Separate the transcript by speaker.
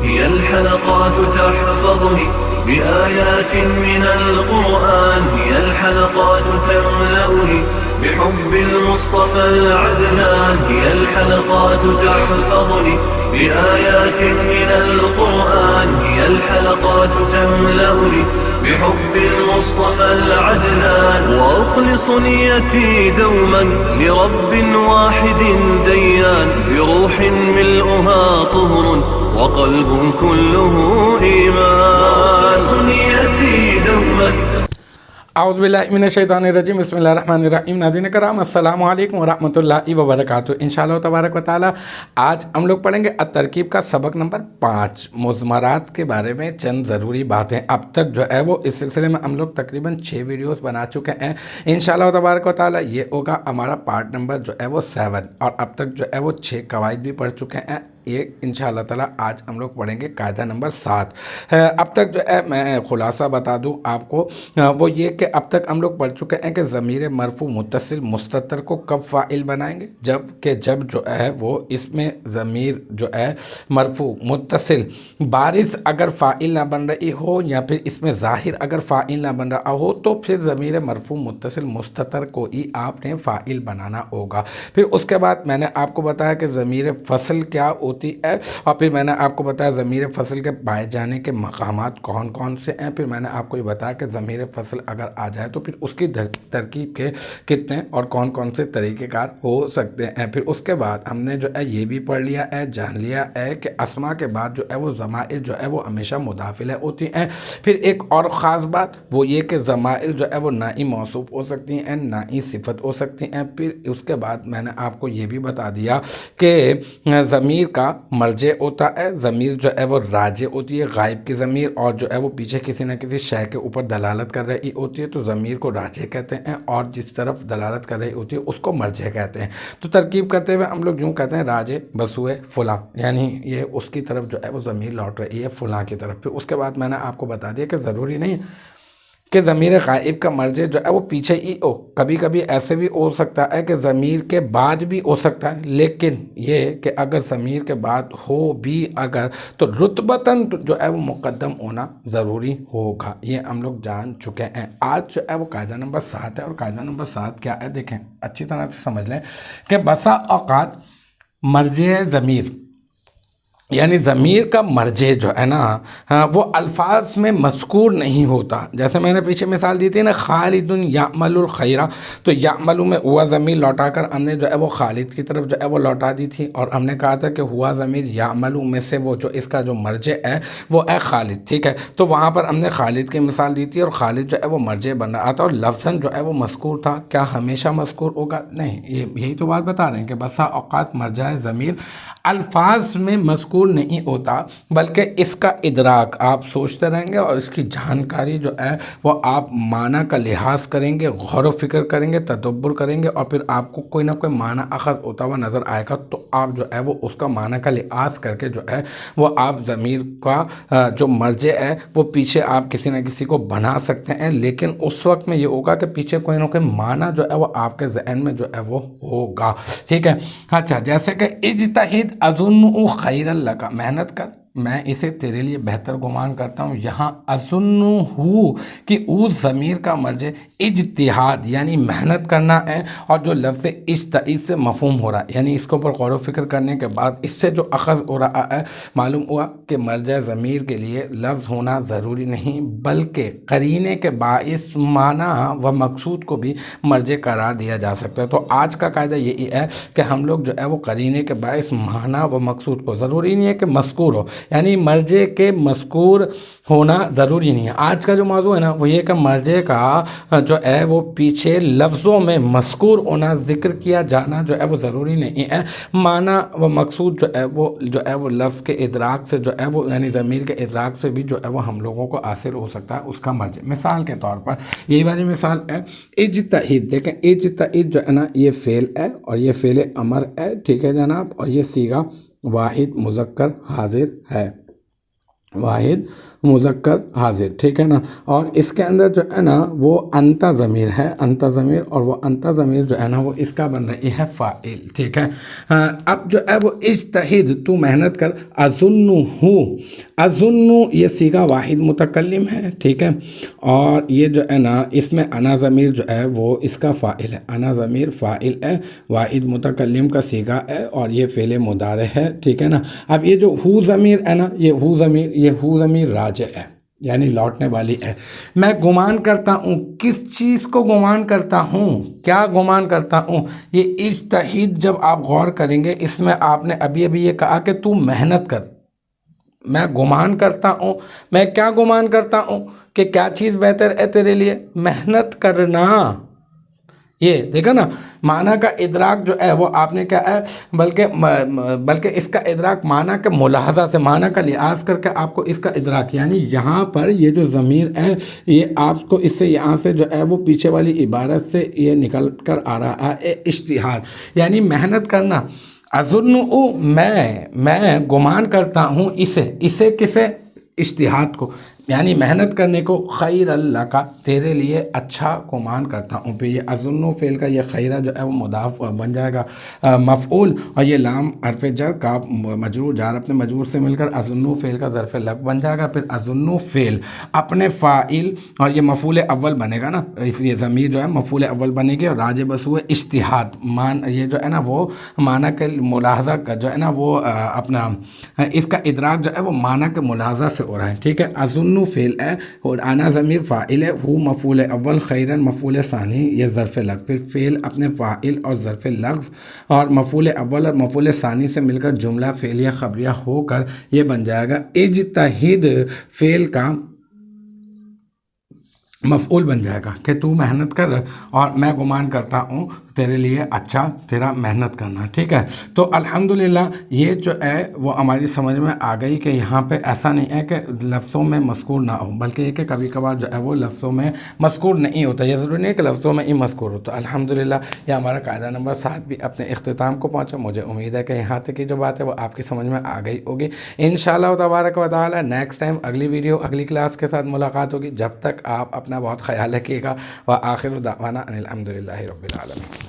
Speaker 1: هي الحلقات تحفظني بآيات من القرآن، هي الحلقات تملأني بحب المصطفى العدنان، هي الحلقات تحفظني بآيات من القرآن، هي الحلقات تملأني بحب المصطفى العدنان. وأخلص نيتي دوما لرب واحد ديان، بروح ملؤها طهر وقلب كله إيمان. وأخلص نيتي دوما.
Speaker 2: اعوذ باللہ من الشیطان الرجیم، بسم اللہ الرحمن الرحیم۔ ناظرین کرام، السلام علیکم ورحمۃ اللہ وبرکاتہ۔ انشاءاللہ تبارک و تعالی آج ہم لوگ پڑھیں گے الترکیب کا سبق نمبر 5، مضمرات کے بارے میں چند ضروری باتیں۔ اب تک جو ہے وہ اس سلسلے میں ہم لوگ تقریباً 6 ویڈیوز بنا چکے ہیں۔ انشاءاللہ تبارک و تعالی یہ ہوگا ہمارا پارٹ نمبر جو ہے وہ 7، اور اب تک جو ہے وہ 6 قواعد بھی پڑھ چکے ہیں۔ یہ انشاءاللہ تعالی آج ہم لوگ پڑھیں گے قاعدہ نمبر 7۔ اب تک جو ہے میں خلاصہ بتا دوں آپ کو، وہ یہ کہ اب تک ہم لوگ پڑھ چکے ہیں کہ ضمیر مرفوع متصل مستتر کو کب فاعل بنائیں گے، جب جو ہے وہ اس میں ضمیر جو ہے مرفوع متصل بارز اگر فاعل نہ بن رہی ہو، یا پھر اس میں ظاہر اگر فاعل نہ بن رہا ہو، تو پھر ضمیر مرفوع متصل مستتر کو ہی آپ نے فاعل بنانا ہوگا۔ پھر اس کے بعد میں نے آپ کو بتایا کہ ضمیر فصل کیا ہوتی ہے، اور پھر میں نے آپ کو بتایا ضمیر فصل کے پائے جانے کے مقامات کون کون سے ہیں۔ پھر میں نے آپ کو یہ بتایا کہ ضمیر فصل اگر آ جائے تو پھر اس کی ترکیب کے کتنے اور کون کون سے طریقہ کار ہو سکتے ہیں۔ پھر اس کے بعد ہم نے جو ہے یہ بھی پڑھ لیا ہے، جان لیا ہے کہ اسماء کے بعد جو ہے وہ ضمائر جو ہے وہ ہمیشہ مداخلہ ہوتی ہیں۔ پھر ایک اور خاص بات وہ یہ کہ ضمائر جو ہے وہ نہ ہی موصوف ہو سکتی ہیں نہ ہی صفت ہو سکتی ہیں۔ پھر اس کے بعد میں نے آپ کو یہ بھی بتا دیا کہ ضمیر کا مرجع ہوتا ہے، ضمیر جو ہے وہ راجع ہوتی ہے، غائب کی ضمیر، اور جو ہے وہ پیچھے کسی نہ کسی شے کے اوپر دلالت کر رہی ہوتی ہے تو ضمیر کو راجع کہتے ہیں، اور جس طرف دلالت کر رہی ہوتی ہے اس کو مرجع کہتے ہیں۔ تو ترکیب کرتے ہوئے ہم لوگ یوں کہتے ہیں راجع بسوئے فلاں، یعنی یہ اس کی طرف جو ہے وہ ضمیر لوٹ رہی ہے فلاں کی طرف۔ پھر اس کے بعد میں نے آپ کو بتا دیا کہ ضروری نہیں کہ ضمیر غائب کا مرجع جو ہے وہ پیچھے ہی ہو، کبھی کبھی ایسے بھی ہو سکتا ہے کہ ضمیر کے بعد بھی ہو سکتا ہے، لیکن یہ کہ اگر ضمیر کے بعد ہو بھی اگر تو رتبتاً جو ہے وہ مقدم ہونا ضروری ہوگا۔ یہ ہم لوگ جان چکے ہیں۔ آج جو ہے وہ قاعدہ نمبر 7 ہے، اور قاعدہ نمبر 7 کیا ہے دیکھیں اچھی طرح سے سمجھ لیں کہ بسا اوقات مرجع ضمیر یعنی ضمیر کا مرجع جو ہے نا وہ الفاظ میں مذکور نہیں ہوتا۔ جیسے میں نے پیچھے مثال دی تھی نا، خالد یعمل الخیر، تو یعمل میں ہوا ضمیر لوٹا کر ہم نے جو ہے وہ خالد کی طرف جو ہے وہ لوٹا دی تھی، اور ہم نے کہا تھا کہ ہوا ضمیر یعمل میں سے وہ جو اس کا جو مرجع ہے وہ ہے خالد، ٹھیک ہے۔ تو وہاں پر ہم نے خالد کی مثال دی تھی، اور خالد جو ہے وہ مرجع بن رہا تھا، اور لفظاً جو ہے وہ مذکور تھا۔ کیا ہمیشہ مذکور ہوگا؟ نہیں، یہی تو بات بتا رہے ہیں کہ بسا اوقات مرجع ضمیر الفاظ میں مذکور نہیں ہوتا، بلکہ اس کا ادراک آپ سوچتے رہیں گے، اور اس کی جانکاری جو ہے وہ آپ معنی کا لحاظ کریں گے، غور و فکر کریں گے، تدبر کریں گے، اور پھر آپ کو کوئی نہ کوئی معنی اخذ ہوتا ہوا نظر آئے گا، تو آپ جو ہے وہ اس کا معنی کا لحاظ کر کے جو ہے وہ آپ ضمیر کا جو مرجع ہے وہ پیچھے آپ کسی نہ کسی کو بنا سکتے ہیں، لیکن اس وقت میں یہ ہوگا کہ پیچھے کوئی نہ کوئی معنی جو ہے وہ آپ کے ذہن میں جو ہے وہ ہوگا، ٹھیک ہے۔ اچھا، جیسے کہ اجتہد اظن خیر لک، محنت کر، میں اسے تیرے لیے بہتر گمان کرتا ہوں۔ یہاں اظن کہ او ضمیر کا مرجع اجتہاد یعنی محنت کرنا ہے، اور جو لفظ اجتہاد سے مفہوم ہو رہا ہے، یعنی اس کے اوپر غور و فکر کرنے کے بعد اس سے جو اخذ ہو رہا ہے، معلوم ہوا کہ مرجع ضمیر کے لیے لفظ ہونا ضروری نہیں، بلکہ قرینے کے باعث معنی و مقصود کو بھی مرجع قرار دیا جا سکتا ہے۔ تو آج کا قاعدہ یہی ہے کہ ہم لوگ جو ہے وہ قرینے کے باعث معنی و مقصود کو، ضروری نہیں ہے کہ مذکور ہو، یعنی مرجع کے مذکور ہونا ضروری نہیں ہے۔ آج کا جو موضوع ہے نا وہ یہ کہ مرجع کا جو ہے وہ پیچھے لفظوں میں مذکور ہونا، ذکر کیا جانا جو ہے وہ ضروری نہیں ہے، معنی و مقصود جو ہے وہ لفظ کے ادراک سے جو ہے وہ یعنی ضمیر کے ادراک سے بھی جو ہے وہ ہم لوگوں کو حاصل ہو سکتا ہے اس کا مرجع۔ مثال کے طور پر یہی والی مثال ہے اجتہد، دیکھیں اجتہد جو ہے نا یہ فعل ہے، اور یہ فعل امر ہے، ٹھیک ہے جناب، اور یہ صیغہ واحد مذکر حاضر ہے۔ واحد مذکر حاضر، ٹھیک ہے نا. اور اس کے اندر جو ہے نا وہ انتا ضمیر ہے، انتا ضمیر، اور وہ انتا ضمیر جو ہے نا وہ اس کا بن رہی ہے فاعل، ٹھیک ہے. اب جو ہے وہ اجتہد، تو محنت کر. اظن یہ صیغہ واحد متکلم ہے، ٹھیک ہے. اور یہ جو ہے نا اس میں انا ضمیر جو ہے وہ اس کا فاعل ہے، انا ضمیر فاعل ہے، واحد متکلم کا صیغہ ہے، اور یہ فعل مضارع ہے، ٹھیک ہے نا. اب یہ جو ہو ضمیر ہے نا، یہ ہو ضمیر راجع ہے، یعنی لوٹنے والی ہے. میں گمان کرتا ہوں، کس چیز کو گمان کرتا ہوں، کیا گمان کرتا ہوں. یہ اجتہد جب آپ غور کریں گے اس میں آپ نے ابھی یہ کہا کہ تو محنت کر. میں گمان کرتا ہوں، میں کیا گمان کرتا ہوں کہ کیا چیز بہتر ہے تیرے لیے، محنت کرنا. یہ دیکھا نا معنی کا ادراک جو ہے وہ آپ نے کیا ہے، بلکہ اس کا ادراک معنی کے ملاحظہ سے، معنی کا لحاظ کر کے آپ کو اس کا ادراک، یعنی یہاں پر یہ جو ضمیر ہے یہ آپ کو اس سے یہاں سے جو ہے وہ پیچھے والی عبارت سے یہ نکل کر آ رہا ہے اجتہاد، یعنی محنت کرنا. اظن میں گمان کرتا ہوں اسے کسے، اجتہاد کو، یعنی محنت کرنے کو، خیر اللہ کا، تیرے لیے اچھا گمان کرتا ہوں. پھر یہ اظن فعل کا یہ خیرہ جو ہے وہ مضاف بن جائے گا مفعول، اور یہ لام حرف جر کا مجرور، جار اپنے مجرور سے مل کر اظن فعل کا ظرف لفظ بن جائے گا. پھر اظن فعل اپنے فاعل، اور یہ مفعول اول بنے گا نا، اس لیے ضمیر جو ہے مفعول اول بنے گی، اور راج بس ہوئے اجتہاد، یہ جو ہے نا وہ معنی کے ملاحظہ کا جو ہے نا وہ اپنا اس کا ادراک جو ہے وہ معنی کے ملاحظہ سے ہو رہا ہے، ٹھیک ہے. اظن فعل ہے، اور انا ضمیر فاعل ہے، ہو مفعول اول، خیرن مفعول ثانی، یہ ظرف لفظ. پھر فعل اپنے فاعل اور ظرف لفظ اور مفعول اول اور مفعول ثانی سے مل کر جملہ فعلیہ خبریہ ہو کر یہ بن جائے گا اجتہد، فعل کا مفعول بن جائے گا کہ تو محنت کر، اور میں گمان کرتا ہوں تیرے لیے اچھا تیرا محنت کرنا، ٹھیک ہے. تو الحمدللہ یہ جو ہے وہ ہماری سمجھ میں آ گئی کہ یہاں پہ ایسا نہیں ہے کہ لفظوں میں مذکور نہ ہو، بلکہ یہ کہ کبھی کبھار جو ہے وہ لفظوں میں مذکور نہیں ہوتا، یہ ضروری نہیں ہے کہ لفظوں میں ہی مذکور ہو. تو الحمدللہ یہ ہمارا قاعدہ نمبر 7 بھی اپنے اختتام کو پہنچا. مجھے امید ہے کہ یہاں تک کی جو بات ہے وہ آپ کی سمجھ میں آ گئی ہوگی. انشاءاللہ تبارک و تعالی نیکسٹ ٹائم اگلی ویڈیو اگلی کلاس کے ساتھ ملاقات ہوگی. جب تک آپ اپنا بہت خیال رکھیے گا. وآخر دعوانا ان الحمدللہ رب العالمین.